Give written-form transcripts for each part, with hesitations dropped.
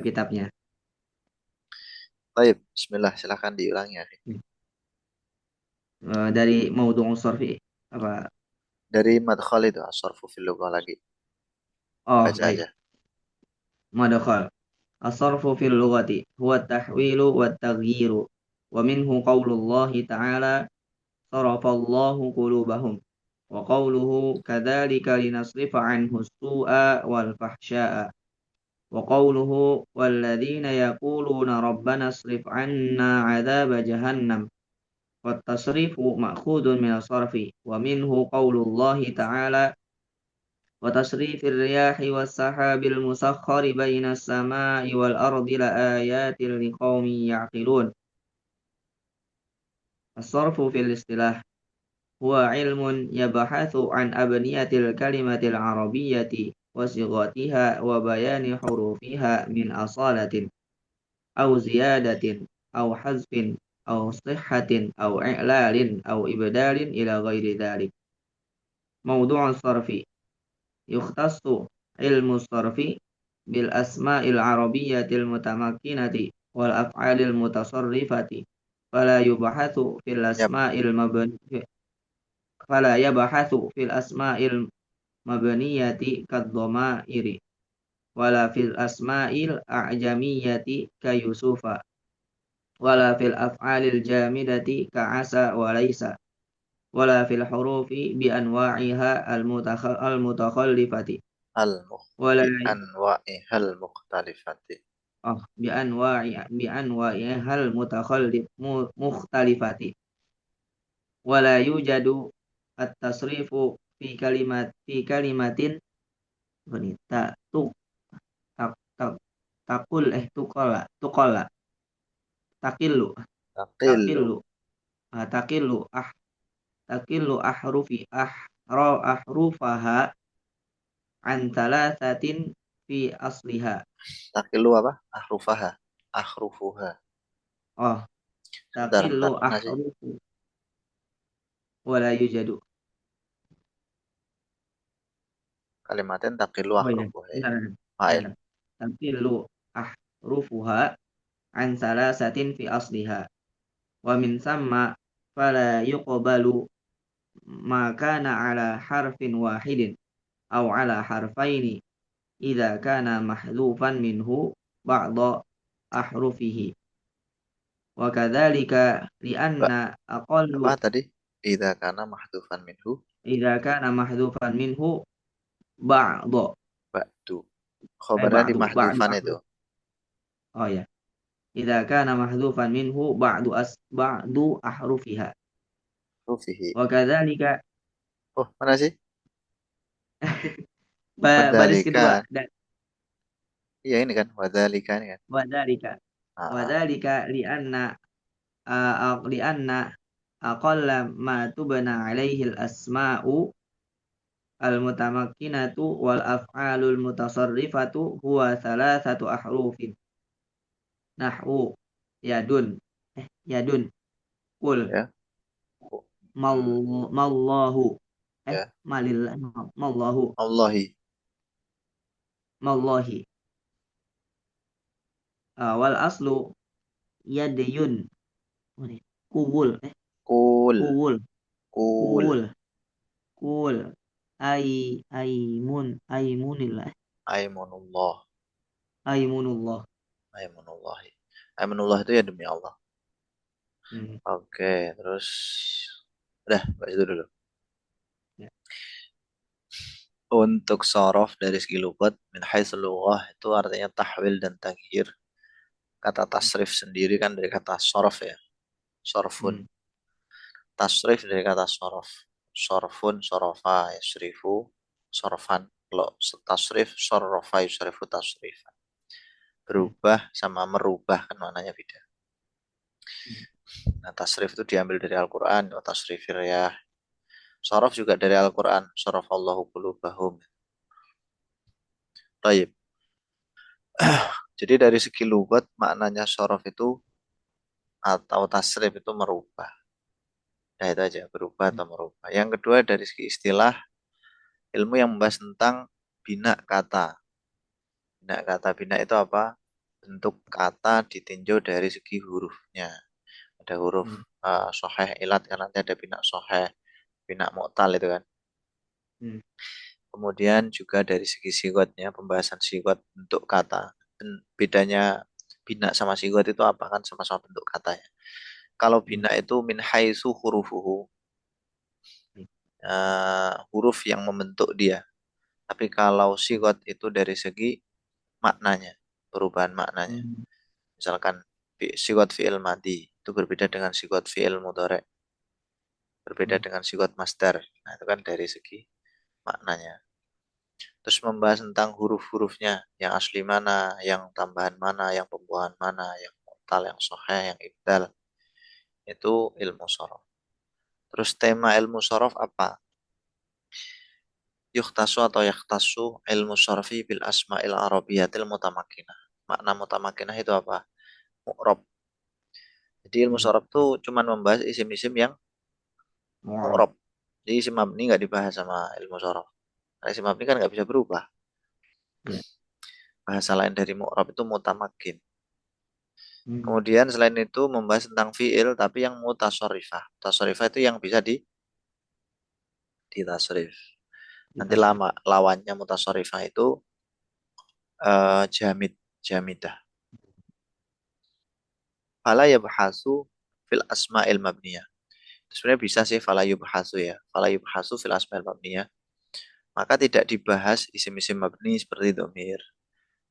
kitab-kitabnya. Baik, Bismillah, silahkan diulangi ya. Dari Maudhu'us Sarfi apa? Dari madkhal itu, as-sarfu fil lughah lagi. Oh, Baca baik. aja. Madkhal. As-sarfu fil lughati huwa at-tahwilu wat-taghyiru. Wa minhu qaulullahi ta'ala sarafallahu qulubahum. Wa qawluhu kadzalika linasrifa 'anhu as-su'a wal fahsya'a. Wa qawluhu walladzina yaquluna rabbana asrif 'anna 'adzaba jahannam. والتصريف مأخوذ من الصرف ومنه قول الله تعالى وتصريف الرياح والسحاب المسخر بين السماء والأرض لآيات لقوم يعقلون. الصرف في الاصطلاح هو علم يبحث عن أبنية الكلمة العربية وصيغتها وبيان حروفها من أصالة أو زيادة أو حذف أو صحة أو إعلال أو إبدال إلى غير ذلك. موضوع الصرف يختص علم الصرف بالأسماء العربية المتمكنة والأفعال المتصرفة فلا يبحث في Yap. الأسماء المبنية فلا يبحث في الأسماء المبنية كالضمائر ولا في الأسماء الأعجمية كيوسف ولا في الأفعال الجامدة كعسى وليس ولا في الحروف بأنواعها المتخلفة ولا Bi anwa'ihal mukhtalifati. بأنواعها مختلفة ولا يوجد التصريف في كلمة بني tak tak takul tukola takilu Taqillu. takilu takilu takilu ahrufaha an thalathatin fi asliha. Taqillu apa? Ahrufaha. Ahrufuha. Oh, Sebentar, takilu bentar. Mana sih? ahrufu wala yujadu. Kalimatin taqillu Oh ya, ahrufuha ya. benar. Fa'il. Benar. Takilu ahrufuha an salasatin fi asliha wa min samma fala yuqbalu ma kana ala harfin wahidin aw ala harfaini idza kana mahdhufan minhu ba'da ahrufihi wa kadzalika li Mbak, anna aqallu apa tadi? Idza kana mahdhufan minhu idza kana mahdhufan minhu ba'da ba'du. Khobarnya di ba'du mahdhufan itu. ahruf. Oh ya, idza kana mahdhufan minhu ba'du ahrufiha Rufihi. wa kadzalika Oh, mana sih? baris kedua Wadhalika. dan Iya ini kan. Wadhalika ini kan. wadzalika Ah, wadzalika li anna aqalla ma tubna alaihi al-asma'u al-mutamakkinatu wal af'alul mutasarrifatu huwa thalathatu ahrufin nahwu yadun yadun kul ya. Oh, mal mallahu ya. malillah mallahu Allahi. mallahi wal aslu yadiyun kuwul Kul. kuwul Kul. kuwul kul ay aymunillah Aimunullah. aymunullah. Aimunullahi. Aimunullah itu ya demi Allah. Hmm. Oke, terus udah, bahas itu dulu. Ya. Untuk sorof dari segi lugat, min haitsul lughah itu artinya tahwil dan taghyir. Kata tasrif sendiri kan dari kata sorof ya. Sorfun. Hmm. Tasrif dari kata sorof. Sorfun, sorofa, yasrifu, sorfan. Kalau tasrif, sorofa, yusrifu, tasrifan. Hmm. Berubah sama merubah kan maknanya beda. Hmm. Nah, tasrif itu diambil dari Al-Quran. Tasrifir ya. Sorof juga dari Al-Quran. Sorof Allahu qulubahum. Taib. Jadi dari segi lugat maknanya sorof itu atau tasrif itu merubah. Nah itu aja, berubah Hmm. atau merubah. Yang kedua dari segi istilah, ilmu yang membahas tentang bina kata. Bina kata, bina itu apa? bentuk kata ditinjau dari segi hurufnya. Ada huruf Hmm. soheh ilat kan nanti ada bina soheh, bina mu'tal itu kan. Hmm. Kemudian juga dari segi sigotnya, pembahasan sigot bentuk kata. Dan bedanya bina sama sigot itu apa kan sama-sama bentuk katanya. Kalau Hmm. bina itu min haitsu hurufuhu, huruf yang membentuk dia. Tapi kalau sigot itu dari segi maknanya, perubahan maknanya. Hmm. Misalkan sigot fi'il madi itu berbeda dengan sigot fi'il mudhari, berbeda Hmm. dengan sigot masdar. Nah, itu kan dari segi maknanya. Terus membahas tentang huruf-hurufnya, yang asli mana, yang tambahan mana, yang pembuahan mana, yang mu'tal, yang sahih, yang ibdal. Itu ilmu sorof. Terus tema ilmu sorof apa? Yukhtasu atau yakhtasu ilmu sorfi bil asma'il arabiyatil mutamakinah. Makna mutamakinah itu apa? Mu'rob. Jadi ilmu Hmm. sorof tuh cuman membahas isim-isim yang Mu'rab. mu'rob. Jadi isim mabni nggak dibahas sama ilmu sorof. Karena isim mabni kan nggak bisa berubah. Ya. Bahasa lain dari mu'rob itu mutamakin. Hmm. Kemudian selain itu membahas tentang fiil tapi yang mutasorifah. Mutasorifah itu yang bisa ditasrif. Nanti Kita sih. lawannya mutasorifah itu jamid, jamidah. Fala yabhasu fil asma'il mabniyah. Sebenarnya bisa sih fala yubhasu ya. Fala yubhasu fil asma'il mabniyah. Maka tidak dibahas isim-isim mabni seperti domir.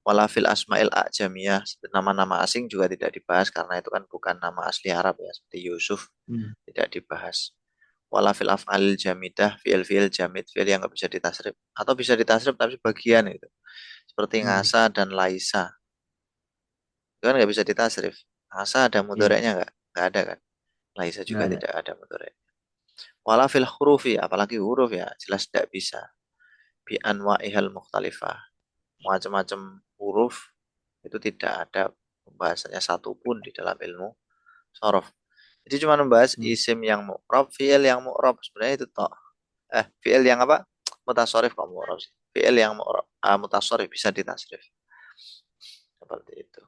Wala fil asma'il a'jamiyah. Nama-nama asing juga tidak dibahas karena itu kan bukan nama asli Arab ya. Seperti Yusuf Hmm. tidak dibahas. Wala fil af'alil jamidah, fi'il-fi'il jamid, fi'il yang nggak bisa ditasrif. Atau bisa ditasrif tapi sebagian itu. Seperti Hmm. ngasa dan laisa. Itu kan nggak bisa ditasrif. Ngasa ada Ya. mudoreknya nggak? Nggak ada kan? Laisa Nggak juga ada. tidak ada mudorek. Wala fil hurufi, apalagi huruf ya, jelas tidak bisa. Bi anwa'ihal mukhtalifah. Macam-macam huruf itu tidak ada pembahasannya satupun di dalam ilmu sorof. Jadi cuma membahas Hmm. isim yang mu'rab, fi'il yang mu'rab. Sebenarnya itu toh. Fi'il yang apa? Mutasorif kok mu'rab sih. Fi'il yang mu'rab, mutasorif bisa ditasrif. Seperti itu.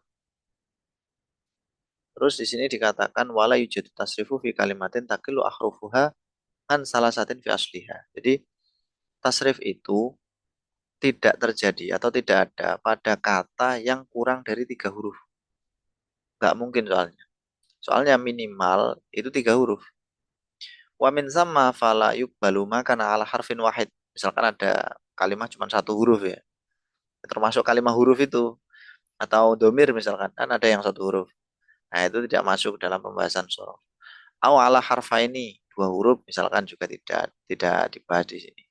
Terus di sini dikatakan wala yujadu tasrifu fi kalimatin takilu ahrufuha an salah satin fi asliha. Jadi tasrif itu tidak terjadi atau tidak ada pada kata yang kurang dari 3 huruf. Nggak mungkin soalnya. Soalnya minimal itu 3 huruf. Wa min sama fala yuqbalu makana ala harfin wahid. Misalkan ada kalimat cuma 1 huruf ya. Termasuk kalimat huruf itu. Atau domir misalkan. Kan ada yang 1 huruf. Nah itu tidak masuk dalam pembahasan sorof. Aw ala harfa ini 2 huruf misalkan juga tidak dibahas di sini.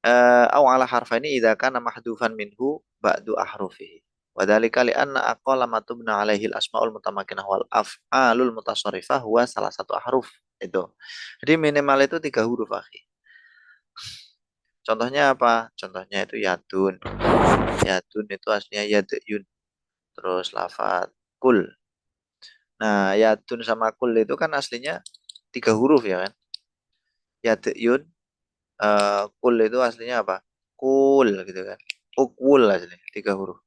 Aw ala harfa ini idza kana mahdhufan minhu ba'du ahrufihi. Wadhalika li'anna aqalla ma tubna alaihi al-asma'ul mutamakkinah wal af'alul mutasarrifah huwa salah satu ahruf. Itu. Jadi minimal itu 3 huruf, akhi. Contohnya apa? Contohnya itu yadun. Yadun itu aslinya yadyun. Terus lafat kul. Nah, yadun sama kul itu kan aslinya 3 huruf ya kan? Yadyun, kul itu aslinya apa? Kul gitu kan. Ukul aslinya 3 huruf.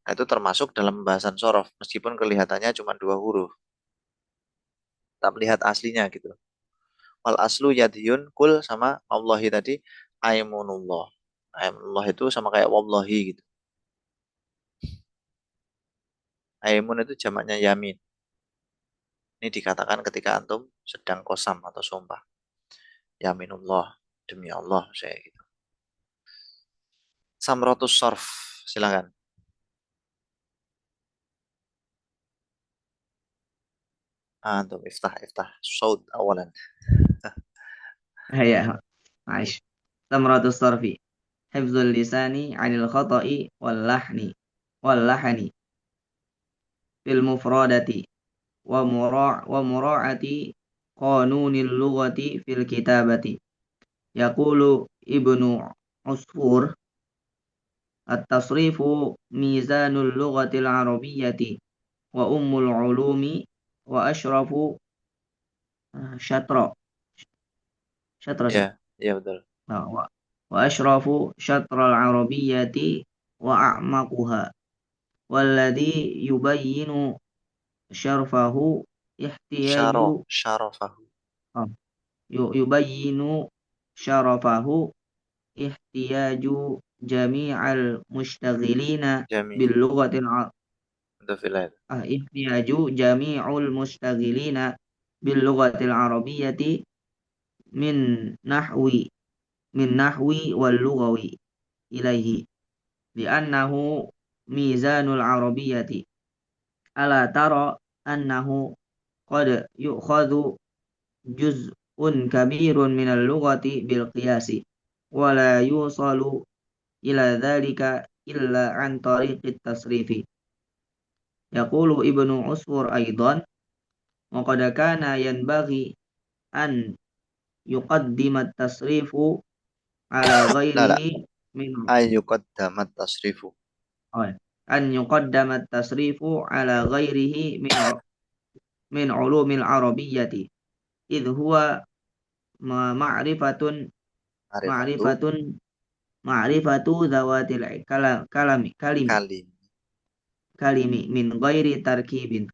Nah, itu termasuk dalam pembahasan sorof. Meskipun kelihatannya cuma 2 huruf. Tak melihat aslinya gitu. Wal aslu yadyun kul sama Allahi tadi aimunullah. Aimunullah itu sama kayak wallahi gitu. Aimun itu jamaknya yamin. Ini dikatakan ketika antum sedang kosam atau sumpah. Yaminullah, demi Allah saya gitu. Samrotus sorf, silakan. Antum iftah saud awalan. Ya. Aish. Tamratus sarfi. Hifzul lisani anil khata'i wal lahni. Wal lahani. Fil mufradati. Wa mura'ati qanunil lughati fil kitabati. Yaqulu Ibnu Usfur at-tasrifu mizanul lughatil arabiyyati wa ummul ulumi wa ashrafu syatra syatra sih. Ya, ya betul. Nah, wa ashrafu syatral arabiyyati wa a'maquha. والذي يبين شرفه احتياج syarafahu. آه، يبين شرفه احتياج جميع المشتغلين Jami. باللغة Itu filah. احتياج جميع المشتغلين باللغة العربية من نحو نحو واللغوي إليه لأنه ميزان العربية. ألا ترى أنه قد يؤخذ جزء كبير من اللغة بالقياس ولا يوصل إلى ذلك إلا عن طريق التصريف. يقول ابن عصفور أيضا: وقد كان ينبغي أن يقدم التصريف على La la. غيره من Ayyuqaddamat tasrifu. أن يقدم التصريف على غيره من علوم العربية، إذ هو معرفة Arifatu معرفة معرفة ذوات kalim. كلم من غير تركيب،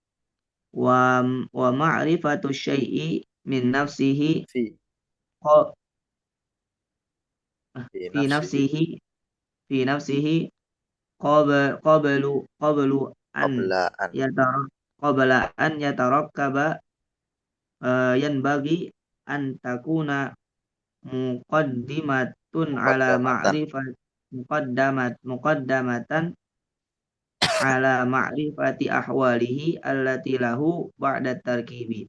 ومعرفة الشيء من نفسه Fi. ق- Fi في nafsihi. نفسه في نفسه قبل أن Qabla an. قبل أن يتركب. ينبغي أن تكون مقدمة على Muqaddamatan. معرفة مقدمة على معرفة أحواله التي له بعد التركيب،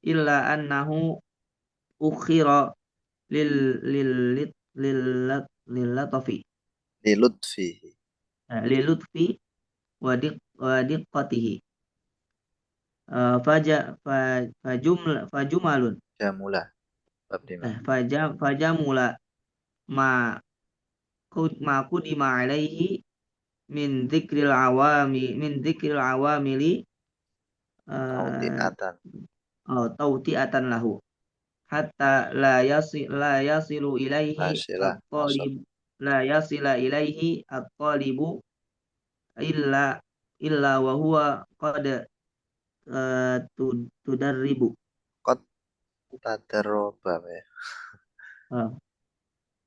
إلا أنه أخر للطف Li lutfihi. للطف ودقته. فجمل Jamula. Bab 5. فجمل ما ما قدم عليه من ذكر العوامل آه، Tauti'atan. توطئة له حتى لا يصل إليه Nasilah. Nasab. الطالب لا يصل إليه الطالب إلا وهو قد تدرب. Qad tadarroba ya. آه،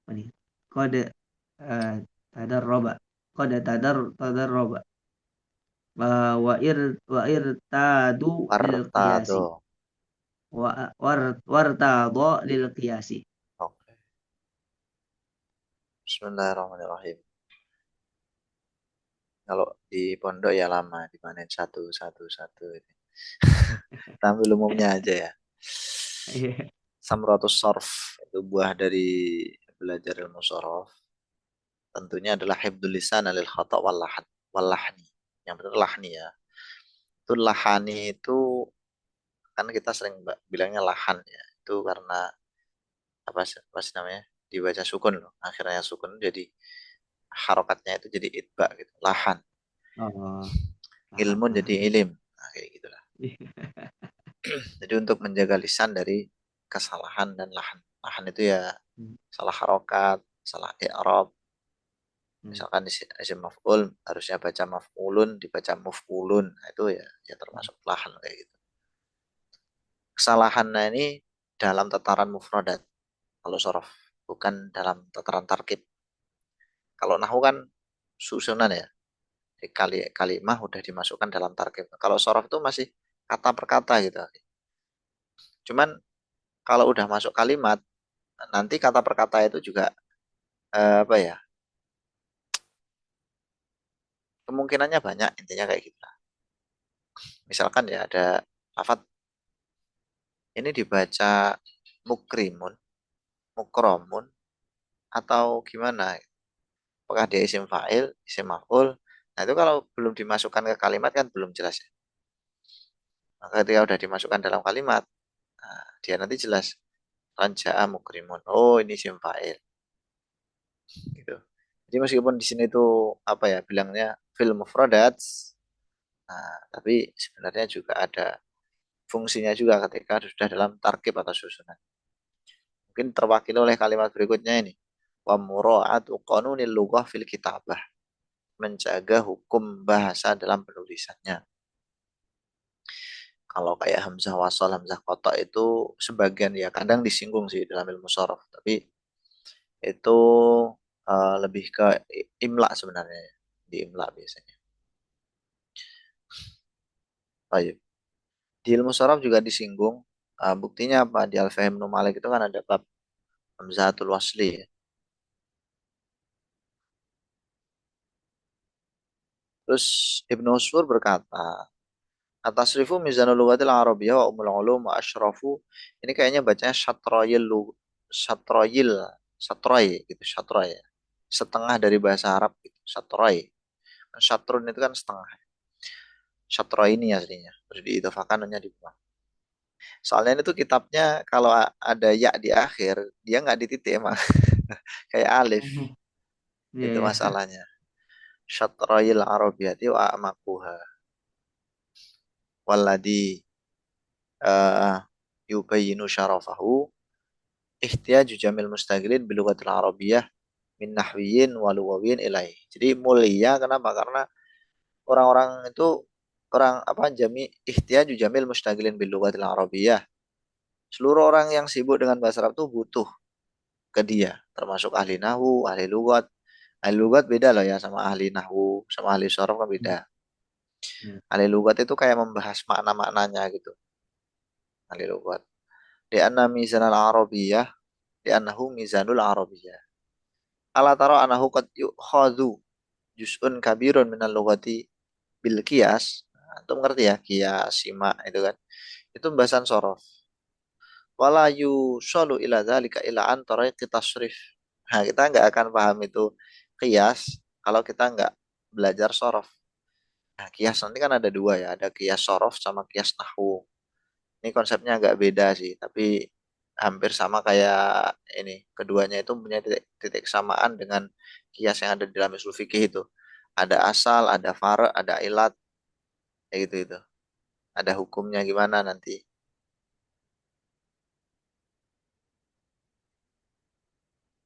يعني قد تدرب تدرب وارتادوا للقياس Wartado. وارتضى للقياس. Oke. Bismillahirrahmanirrahim. Kalau di pondok ya lama dipanen satu satu satu ini. Tampil umumnya aja ya. Samratus Sarf itu buah dari belajar ilmu sorof. Tentunya adalah hifdzul lisan lil khata' wal lahni. Yang benar lahni ya. Itu lahani itu kan kita sering bilangnya lahan ya. Itu karena apa sih namanya? Dibaca sukun loh. Akhirnya sukun jadi harokatnya itu jadi itba gitu. Lahan. Oh, paham, Ilmun jadi paham. ilim. Nah, kayak gitulah. Jadi untuk menjaga lisan dari kesalahan dan lahan. Lahan itu ya Hmm, salah harokat, salah i'rab. hmm, Misalkan isim maf'ul harusnya baca maf'ulun dibaca muf'ulun. Nah, itu ya termasuk lahan kayak gitu. Kesalahannya ini dalam tataran mufradat kalau sorof, bukan dalam tataran tarkib. Kalau nahu kan susunan ya. Di kalimah udah dimasukkan dalam tarkib. Kalau sorof itu masih kata per kata gitu. Cuman kalau udah masuk kalimat, nanti kata per kata itu juga apa ya? Kemungkinannya banyak intinya kayak gitu. Misalkan ya ada lafadz ini dibaca mukrimun, mukromun atau gimana? Apakah dia isim fa'il, isim maf'ul? Nah, itu kalau belum dimasukkan ke kalimat kan belum jelas ya. Maka ketika udah dimasukkan dalam kalimat, nah, dia nanti jelas. Ranja'a mukrimun. Oh, ini isim fa'il gitu. Jadi meskipun di sini tuh apa ya bilangnya fil mufradats, nah, tapi sebenarnya juga ada fungsinya juga ketika sudah dalam tarkib atau susunan. Mungkin terwakili oleh kalimat berikutnya ini. Wa mura'atu qanunil lughah fil kitabah. menjaga hukum bahasa dalam penulisannya. Kalau kayak hamzah wasal, hamzah qata itu sebagian ya kadang disinggung sih dalam ilmu shorof, tapi itu lebih ke imla sebenarnya, di imla biasanya. Baik. Di ilmu shorof juga disinggung. Buktinya apa? Di Al-Fahim Ibnu Malik itu kan ada bab hamzatul wasli ya. Terus Ibnu Usfur berkata, Atasrifu mizanul lughatil arabiyyah wa umul ulum wa asyrafu. Ini kayaknya bacanya syatroyil, satroy gitu, satroy. Setengah dari bahasa Arab gitu, satroy. Kan syatrun itu kan setengah. Satroy ini aslinya. Terus diidofakan hanya di bawah. Soalnya itu kitabnya kalau ada ya di akhir, dia nggak dititik emang. Kayak alif. Mhm. Iya, Itu ya. masalahnya. Syatroyil arabiyyati wa amakuha. Walladhi uh, yubayyinu syarafahu ihtiyaju jamil mustaqilin bilugatil arabiyyah min nahwiyin wa lugawiyin ilaih. Jadi mulia kenapa? Karena orang-orang itu orang apa ihtiyaju jamil mustaqilin bilugatil arabiyyah. Seluruh orang yang sibuk dengan bahasa Arab itu butuh ke dia, termasuk ahli nahwu, ahli lugat. Ahli lugat beda loh ya sama ahli nahwu, sama ahli sorof kan beda. Ya. Ahli lugat itu kayak membahas makna-maknanya gitu. Ahli lugat. Di anna mizan al-arabiyyah, di annahu mizanul arabiyyah. Ala taro anahu qad yukhadhu juz'un kabirun minal lughati bil qiyas. Antum ngerti ya qiyas, simak itu kan. Itu pembahasan sorof. Wala yusalu ila dzalika ila an tariqi tasrif. Nah, kita nggak akan paham itu qiyas kalau kita nggak belajar sorof. Nah, qiyas nanti kan ada dua ya, ada qiyas sorof sama qiyas nahwu. Ini konsepnya agak beda sih, tapi hampir sama kayak ini. Keduanya itu punya titik kesamaan dengan kias yang ada di dalam usul fikih itu. Ada asal, ada far, ada ilat, kayak gitu itu. Ada hukumnya gimana nanti.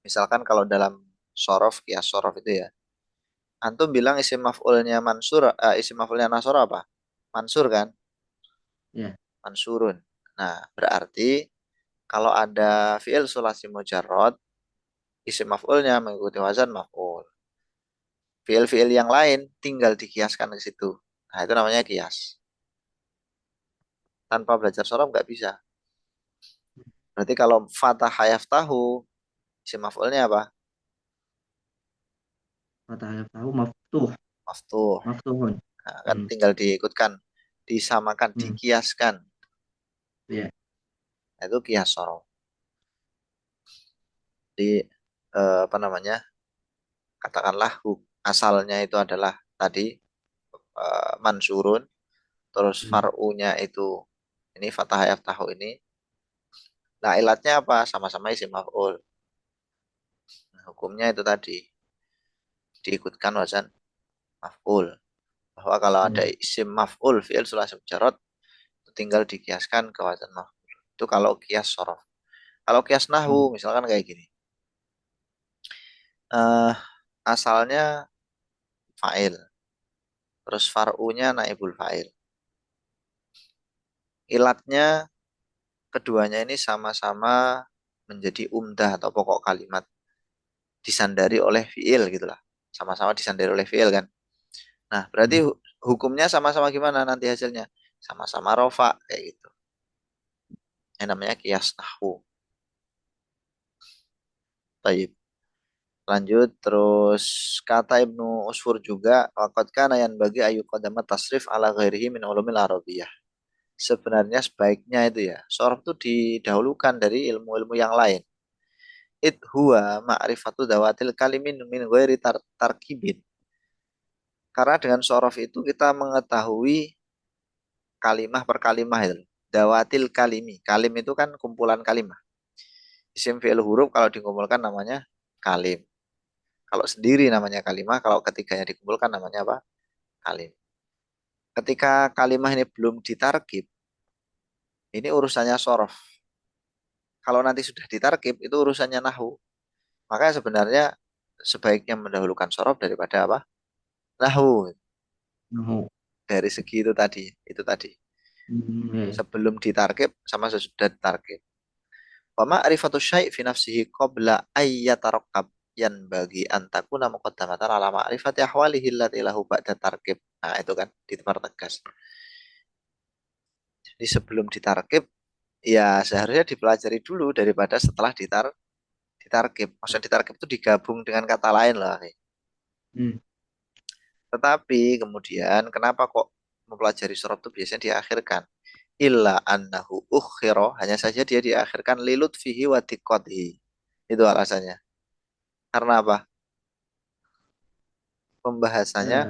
Misalkan kalau dalam sorof, kias sorof itu ya. Antum bilang isim maf'ulnya mansur, isim maf'ulnya nasor apa? Mansur kan? Ya. Mansurun. Nah, berarti kalau ada fi'il sulasi mujarrad, isim maf'ulnya mengikuti wazan maf'ul. Fiil-fiil yang lain tinggal dikiaskan ke situ. Nah, itu namanya kias. Tanpa belajar sorof nggak bisa. Berarti kalau fatah tahu, isim maf'ulnya apa? Fatah alif tahu maftuh, Maftuh. maftuhun. Nah, kan Hmm. tinggal diikutkan, disamakan, Hmm. dikiaskan. Ya. Nah, itu kias sorof. Di apa namanya? Katakanlah asalnya itu adalah tadi mansurun, terus Hmm. far'unya itu ini fatah tahu ini. Nah, ilatnya apa? Sama-sama isim maf'ul. Nah, hukumnya itu tadi diikutkan wazan maf'ul. Bahwa kalau ada Ya. isim maf'ul fi'il sulasi mujarrad itu tinggal dikiaskan ke wazan maf'ul. Itu kalau kias sorof. Kalau kias nahwu Hmm. misalkan kayak gini. eh Asalnya fa'il, terus far'unya naibul fa'il. Ilatnya keduanya ini sama-sama menjadi umdah atau pokok kalimat disandari oleh fi'il gitulah. Sama-sama disandari oleh fi'il kan. Nah, berarti Hmm. hukumnya sama-sama gimana nanti hasilnya? Sama-sama rofa kayak gitu. Yang namanya kias nahwu. Baik. Lanjut terus kata Ibnu Usfur juga waqad kana bagi ayu qadama tasrif ala ghairihi min ulumil arabiyyah. Sebenarnya sebaiknya itu ya, sorof itu didahulukan dari ilmu-ilmu yang lain. It huwa ma'rifatu dawatil kalimin min ghairi tarkibin. Karena dengan sorof itu kita mengetahui kalimah per kalimah itu. Dawatil kalimi. Kalim itu kan kumpulan kalimah. Isim fi'il huruf kalau dikumpulkan namanya kalim. Kalau sendiri namanya kalimah, kalau ketiganya dikumpulkan namanya apa? Kalim. Ketika kalimah ini belum ditarkib, ini urusannya sorof. Kalau nanti sudah ditarkib, itu urusannya nahu. Maka sebenarnya sebaiknya mendahulukan sorof daripada apa? Nahwu Nahu. dari segi itu tadi. Ya, ya. Sebelum ditarkib sama sesudah ditarkib. Wa ma'rifatu syai' fi nafsihi qabla ayyatarakkab yan bagi antakuna muqaddamatan ala ma'rifati ahwalihi allati lahu ba'da tarkib. Nah, itu kan dipertegas. Jadi sebelum ditarkib ya seharusnya dipelajari dulu daripada setelah ditarkib. Maksudnya ditarkib itu digabung dengan kata lain lah. Hmm. Tetapi kemudian kenapa kok mempelajari sorab itu biasanya diakhirkan? Illa annahu ukhiro, hanya saja dia diakhirkan lilut fihi wa diqodhi. Itu alasannya. Karena apa? Pembahasannya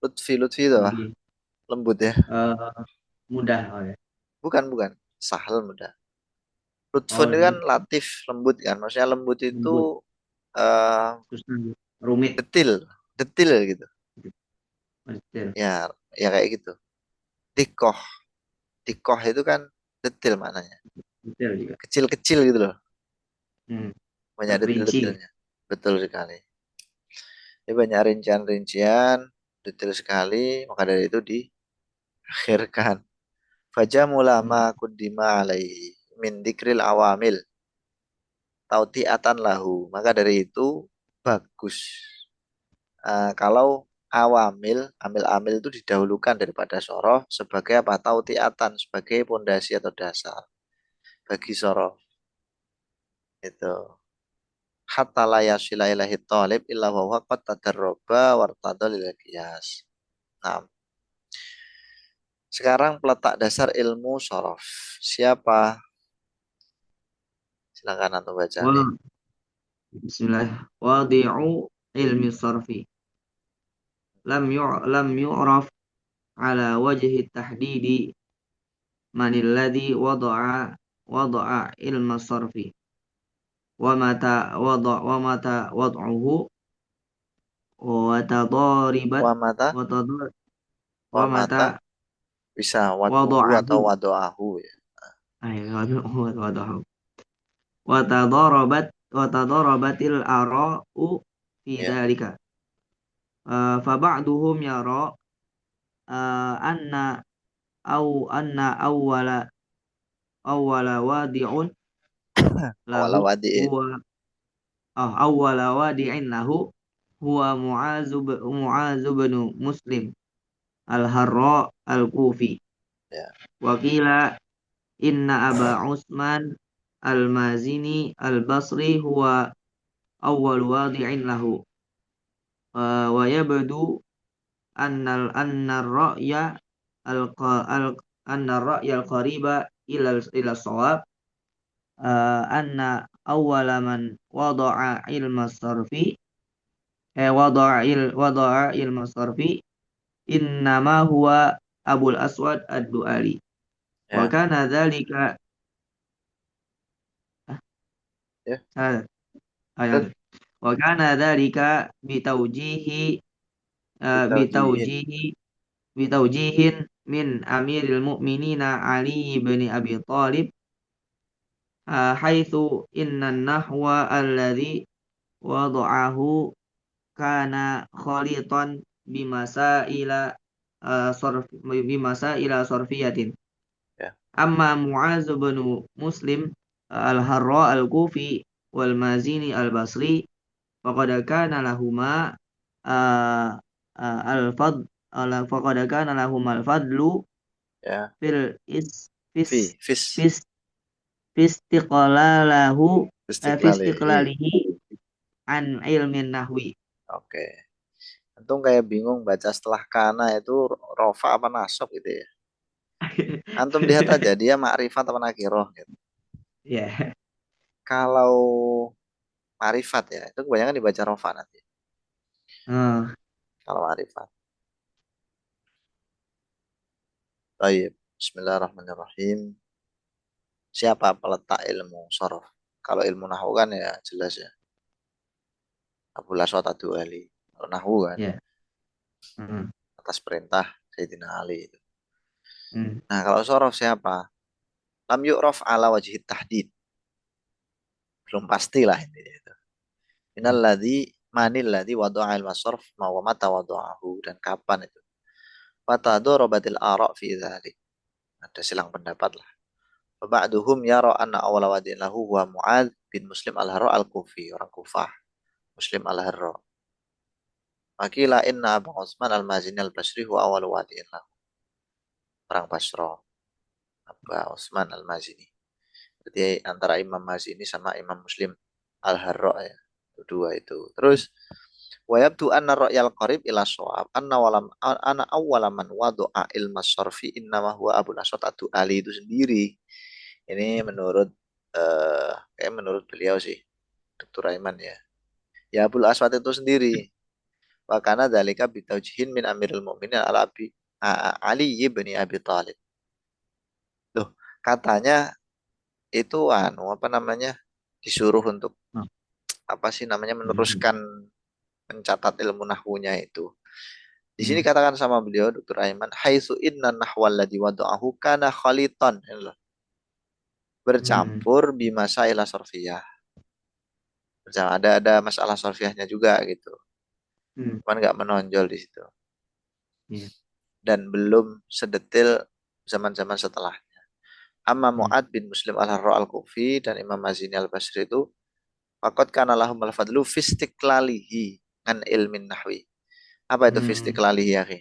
Eh, Lutfi itu apa? lebih Lembut ya. eh, mudah, oh ya. Bukan. Sahal mudah. Lutfun Oh, itu kan lembut, latif, lembut kan. Maksudnya lembut itu lembut, eh susah, rumit, detil, detil gitu. detail, Ya, ya kayak gitu. Dikoh, dikoh itu kan detil maknanya. detail juga. Kecil-kecil gitu loh. Hmm. Banyak Terperinci. detil-detilnya. Betul sekali. Ini banyak rincian-rincian, detail sekali, maka dari itu diakhirkan. Faja mulama Hmm. kuddima alaihi min dikril awamil tautiatan lahu. Maka dari itu bagus. Kalau amil-amil itu didahulukan daripada sorof sebagai apa? Tautiatan, sebagai pondasi atau dasar bagi sorof. Itu. Hatta la yasila ilahi talib illa wa huwa qad tadarraba wartada lil qiyas. Nah, sekarang peletak dasar ilmu sorof. Siapa? Silakan antum baca nih. Wa Bismillah. Wadi'u ilmi sarfi. Lam yu'raf ala wajhi tahdidi manilladhi wada'a ilma sarfi. Wa mata wad'uhu wa tadaribat Wa mata, wa tadar wa wa mata mata bisa wad'uhu atau wada'ahu. wadu'ahu ya. Wada'ahu. Wa tadarabatil ara'u fi Ya, dzalika. Faba'duhum yara anna anna awwala wadi'un awala lahu wadi'in. huwa awwala wadi'in lahu huwa Mu'az bin Muslim al-Harra al-Kufi. Ya, Wa qila inna Aba Usman al-Mazini al-Basri huwa awwal wadi'in lahu. Wa yabdu anna ar-ra'ya al-qariba ila shawab anna awwala man wada'a ilma sarfi innama huwa Abul Aswad ad-Du'ali wa ya, kana dzalika ya. ayat Terus wa kana dzalika bitaujihi bitaujihin. bitaujihi bitaujihin min Amiril Mukminina Ali bin Abi Thalib haitsu inna nahwa alladhi wada'ahu kana khalitan bimasaila bimasaila sorfiyatin. Ya, Amma Mu'az bin Muslim al-Harra al-Kufi wal Mazini al-Basri faqad kana lahuma uh, al-fadl faqad kana lahuma al-fadlu ya. fil is fis Fis. fis fistiqlalahu Istiqlalihi. fistiqlalihi an ilmin nahwi. Oke. Antum kayak bingung baca setelah kana itu rofa apa nasab gitu ya. Antum lihat aja dia makrifat apa nakiroh gitu. Ya. Kalau makrifat ya, itu kebanyakan dibaca rofa nanti. Oh, Kalau makrifat. Baik. Bismillahirrahmanirrahim. Siapa peletak ilmu sorof? Kalau ilmu nahwu kan ya jelas ya. Abu Laswat Ali. Kalau nahwu kan ya. Hmm. atas perintah Sayyidina Ali itu. Hmm. Nah, kalau sorof siapa? Lam yu'raf ala wajhi tahdid. Belum pastilah intinya itu. Hmm. Minalladzi manil ladzi wada'al masarf ma wa mata wada'ahu, dan kapan itu. Fatadarabatil ara' fi dzalik. Ada silang pendapat lah. Ba'duhum yara anna awwala wadin lahu huwa Mu'adz bin Muslim al-Harra al-Kufi, orang Kufah, Muslim al-Harra. Wakila inna Abu Utsman al-Mazini al-Basri huwa awwalu wadin lahu, orang Basra, Abu Utsman al-Mazini. Jadi antara Imam Mazini sama Imam Muslim al-Harra ya. Dua itu. Terus wa yabdu anna ra'yal qarib ila shawab anna walam ana awwala man wada'a ilma sarfi innama huwa Abu Nasr ad-Du'ali itu sendiri. Ini menurut kayak menurut beliau sih, Dr. Raiman ya. Ya Abul Aswad itu sendiri. Wakana dalika bitaujihin min Amirul Mukminin ala Ali ibn Abi Thalib. Loh, katanya itu apa namanya? Disuruh untuk Nah, apa sih namanya, hmm, meneruskan mencatat ilmu nahwunya itu. Di sini hmm, katakan sama beliau Dr. Aiman, haitsu inna nahwal ladzi wada'ahu kana khalitan. Ini loh, hmm, bercampur bimasaila sorfiyah. Ada masalah sorfiyahnya juga gitu. hmm, Cuman nggak menonjol di situ. iya, Dan belum sedetil zaman-zaman setelah. Amma hmm, Mu'ad bin Muslim al-Harra al-Kufi dan Imam Mazini al-Basri itu faqad kana lahum al-fadlu fi istiqlalihi an ilmin nahwi. Apa itu fi hmm. istiqlalihi ya, akhi?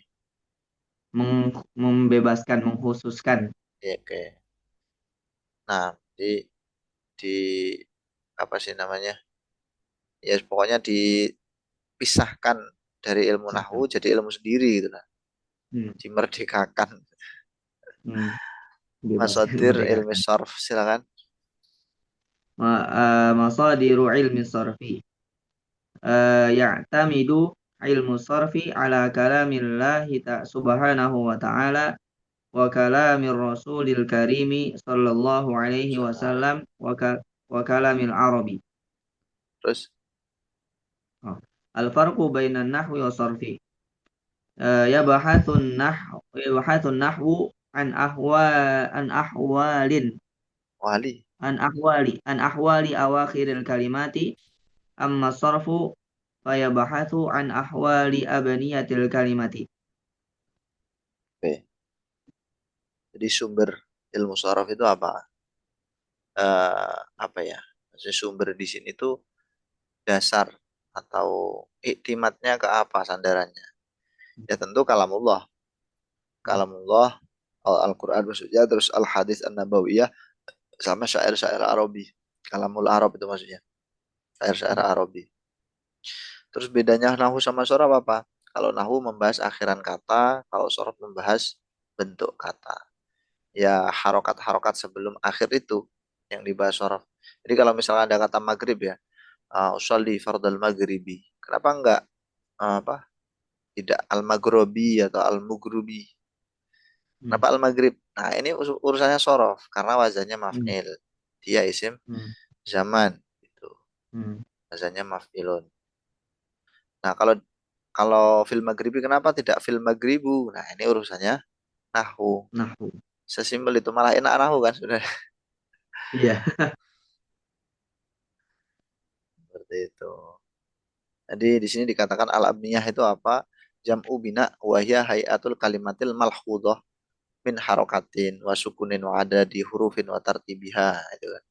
Membebaskan, mengkhususkan. Ya, oke. Nah, di apa sih namanya? Ya pokoknya dipisahkan dari ilmu nahwu Misalkan. jadi ilmu sendiri gitu lah. Hmm, Dimerdekakan. hmm. Bebaskan, Masadir ilmi merdekakan. sarf, silakan. Masadiru ilmi sarfi. Ya'tamidu ilmu sarfi ala kalamillahi subhanahu wa ta'ala wa kalamir rasulil karimi sallallahu alaihi wasallam wa kalamil arabi. Terus Oh. Al-farqu bainan nahwi wa sarfi. Yabahathun nahwu an ahwalin wali. an ahwali awakhiril kalimati amma sarfu fayabahathu an ahwali abniyatil kalimati. Oke. Jadi sumber ilmu saraf itu apa? Apa ya? Maksudnya sumber di sini tuh dasar atau iktimatnya ke apa sandarannya? Ya tentu kalamullah. Kalamullah, Al-Quran maksudnya, terus Al-Hadis An-Nabawiyah, sama syair-syair Arabi. Kalamul Arab itu maksudnya. Syair-syair Arabi. Terus bedanya nahu sama sorab apa? Kalau nahu membahas akhiran kata, kalau sorab membahas bentuk kata. Ya harokat-harokat sebelum akhir itu yang dibahas sorab. Jadi kalau misalnya ada kata maghrib ya, usolli fardal maghribi. Kenapa enggak apa? Tidak al-maghrobi atau al-mughrubi. Hmm, Kenapa al-maghrib? Nah, ini urusannya sorof karena wazannya hmm, maf'il. Dia isim hmm, zaman itu. hmm. Wazannya maf'ilun. Nah, kalau kalau fil maghribi kenapa tidak fil maghribu? Nah, ini urusannya nahwu. Nahwu. Sesimpel itu, malah enak nahwu kan sudah. Iya. Seperti itu. Jadi di sini dikatakan al-abniyah itu apa? Jam'u bina wahya hayatul kalimatil malhudah min harokatin wa sukunin wa adadi hurufin wa tartibiha itu kan.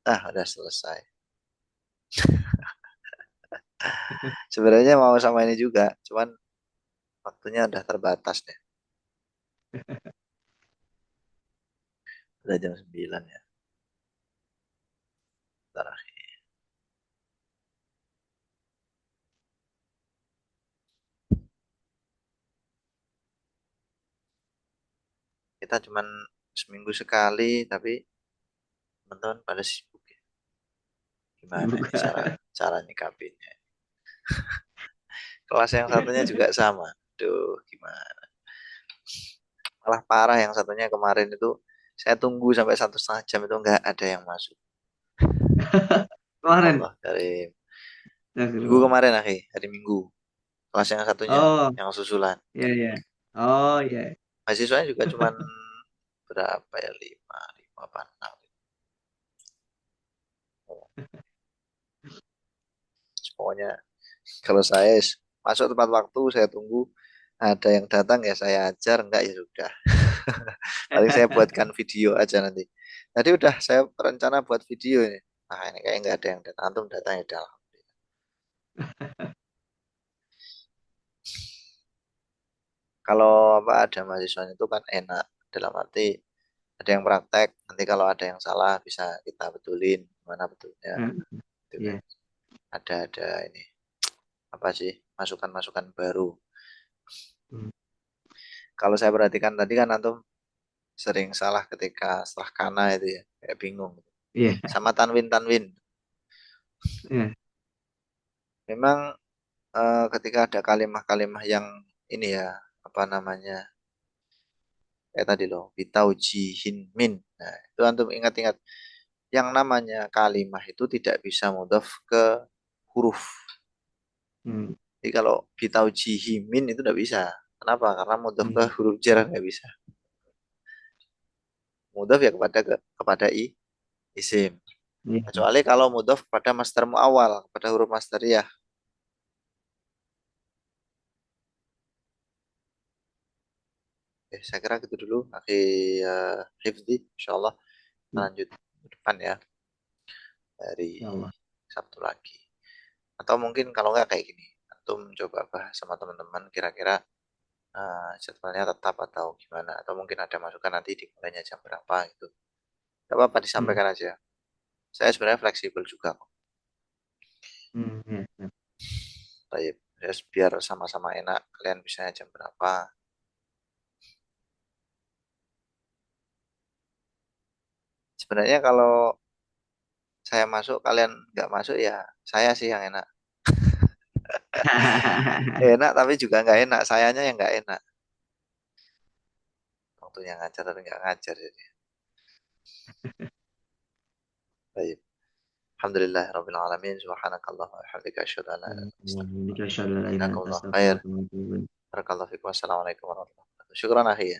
Ah, udah selesai. Sebenarnya mau sama ini juga, cuman waktunya udah terbatas deh. Udah jam 9 ya. Bentar. Kita cuman seminggu sekali, tapi teman-teman pada sibuk ya. Gimana ini Bukan. cara nyikapinnya? Kelas yang satunya juga sama. Duh, gimana? Malah parah yang satunya kemarin itu, saya tunggu sampai 1,5 jam itu nggak ada yang masuk. Kemarin. Allah Karim. Minggu Astagfirullah. kemarin, akhi, hari Minggu. Kelas yang satunya, Oh, yang susulan. iya, iya. Oh, iya. Mahasiswanya juga cuman berapa ya? Lima apa enam. Pokoknya kalau saya masuk tepat waktu, saya tunggu. Ada yang datang ya saya ajar, enggak ya sudah. Paling saya buatkan video aja nanti. Tadi udah saya rencana buat video ini. Nah ini kayak nggak ada yang datang. Antum datang ya udah. Kalau apa ada mahasiswa itu kan enak. Dalam arti ada yang praktek. Nanti kalau ada yang salah bisa kita betulin. Mana betulnya. Gitu kan. Iya. Ada ini. Apa sih? Masukan-masukan baru. Hmm. Kalau saya perhatikan tadi kan antum sering salah ketika setelah kana itu ya. Kayak bingung. Iya. Sama tanwin-tanwin. Iya. Memang ketika ada kalimat-kalimat yang ini ya, apa namanya, kayak tadi loh, bitaujihin min. Nah, itu antum ingat-ingat, yang namanya kalimat itu tidak bisa mudhaf ke huruf. Hmm. Jadi kalau bitaujihi min itu tidak bisa. Kenapa? Karena mudhaf ke Hmm. huruf jar nggak bisa. Mudhaf ya kepada isim. Iya. Kecuali kalau mudhaf kepada masdar muawwal, kepada huruf masdariyah. Saya kira gitu dulu. Hifdi, insya Allah Hmm. lanjut ke depan ya. Dari Ya Allah. Sabtu lagi. Atau mungkin kalau nggak kayak gini, antum coba bahas sama teman-teman kira-kira jadwalnya tetap atau gimana. Atau mungkin ada masukan nanti dimulainya jam berapa gitu. Gak apa-apa Hmm. disampaikan aja. Saya sebenarnya fleksibel juga kok. Hmm. Iya. Iya. Baik, ya, biar sama-sama enak. Kalian bisa jam berapa. Sebenarnya kalau saya masuk, kalian nggak masuk ya saya sih yang enak. Enak tapi juga nggak enak. Sayanya yang nggak enak. Waktunya ngajar tapi nggak ngajar jadi. Baik. Alhamdulillah Rabbil Alamin. Subhanakallah wa bihamdika asyhadu an la ilaha illa anta astaghfiruka Bika syalla la ilaha illa anta Jazakumullah astaghfiruka khair. wa atubu ilaik. Barakallahu fikum. Wassalamualaikum warahmatullahi wabarakatuh. Syukran akhi ya.